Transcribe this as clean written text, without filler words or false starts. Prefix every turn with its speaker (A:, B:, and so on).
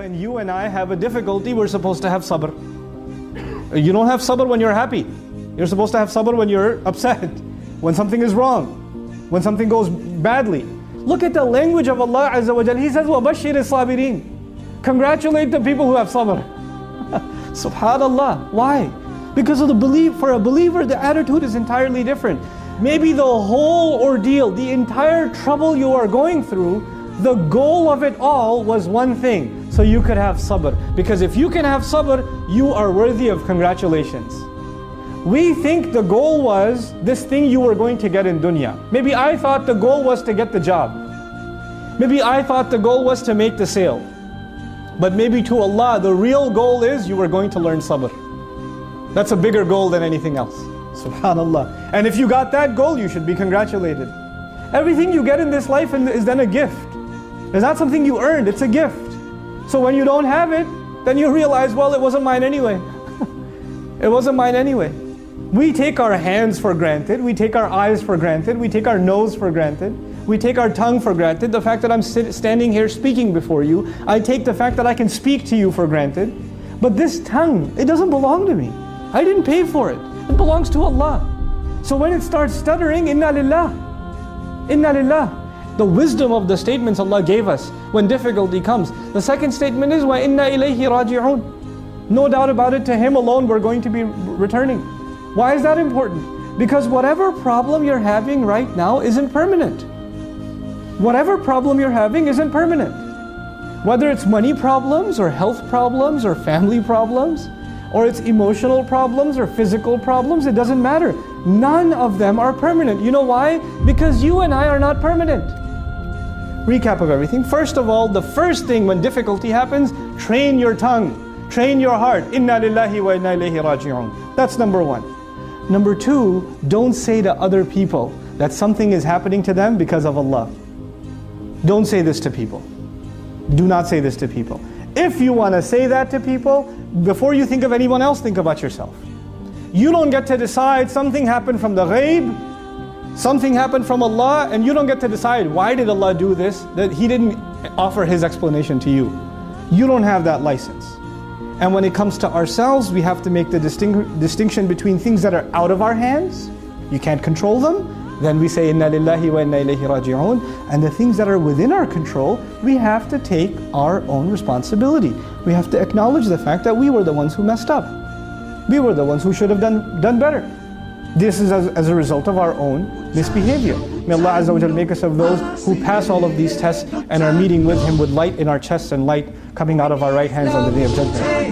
A: when you and I have a difficulty, we're supposed to have sabr. You don't have sabr when you're happy. You're supposed to have sabr when you're upset, when something is wrong, when something goes badly. Look at the language of Allah Azza wa Jal. He says, وَبَشِّرِ الصَّابِرِينَ. Congratulate the people who have sabr. Subhanallah. Why? Because of the belief. For a believer, the attitude is entirely different. Maybe the whole ordeal, the entire trouble you are going through, the goal of it all was one thing, so you could have sabr. Because if you can have sabr, you are worthy of congratulations. We think the goal was this thing you were going to get in dunya. Maybe I thought the goal was to get the job. Maybe I thought the goal was to make the sale. But maybe to Allah, the real goal is you were going to learn sabr. That's a bigger goal than anything else. Subhanallah. And if you got that goal, you should be congratulated. Everything you get in this life is then a gift. It's not something you earned, it's a gift. So when you don't have it, then you realize, well, it wasn't mine anyway. It wasn't mine anyway. We take our hands for granted, we take our eyes for granted, we take our nose for granted, we take our tongue for granted. The fact that I'm standing here speaking before you, I take the fact that I can speak to you for granted. But this tongue, it doesn't belong to me. I didn't pay for it. It belongs to Allah. So when it starts stuttering, inna lillah, inna lillah. The wisdom of the statements Allah gave us when difficulty comes. The second statement is, wa inna ilayhi raji'un. No doubt about it, to Him alone we're going to be returning. Why is that important? Because whatever problem you're having right now isn't permanent. Whatever problem you're having isn't permanent. Whether it's money problems or health problems or family problems, or it's emotional problems or physical problems, it doesn't matter. None of them are permanent. You know why? Because you and I are not permanent. Recap of everything. First of all, the first thing when difficulty happens, train your tongue, train your heart. Inna lillahi wa inna ilayhi raji'un. That's number one. Number two, don't say to other people that something is happening to them because of Allah. Don't say this to people. Do not say this to people. If you want to say that to people, before you think of anyone else, think about yourself. You don't get to decide something happened from the ghaib, something happened from Allah, and you don't get to decide why did Allah do this, that He didn't offer His explanation to you. You don't have that license. And when it comes to ourselves, we have to make the distinction between things that are out of our hands, you can't control them, then we say inna lillahi wa inna ilayhi raji'un. And the things that are within our control, we have to take our own responsibility. We have to acknowledge the fact that we were the ones who messed up. We were the ones who should have done better. This is as a result of our own misbehavior. May Allah Azza wa Jal make us of those who pass all of these tests and are meeting with Him with light in our chests and light coming out of our right hands on the Day of Judgment.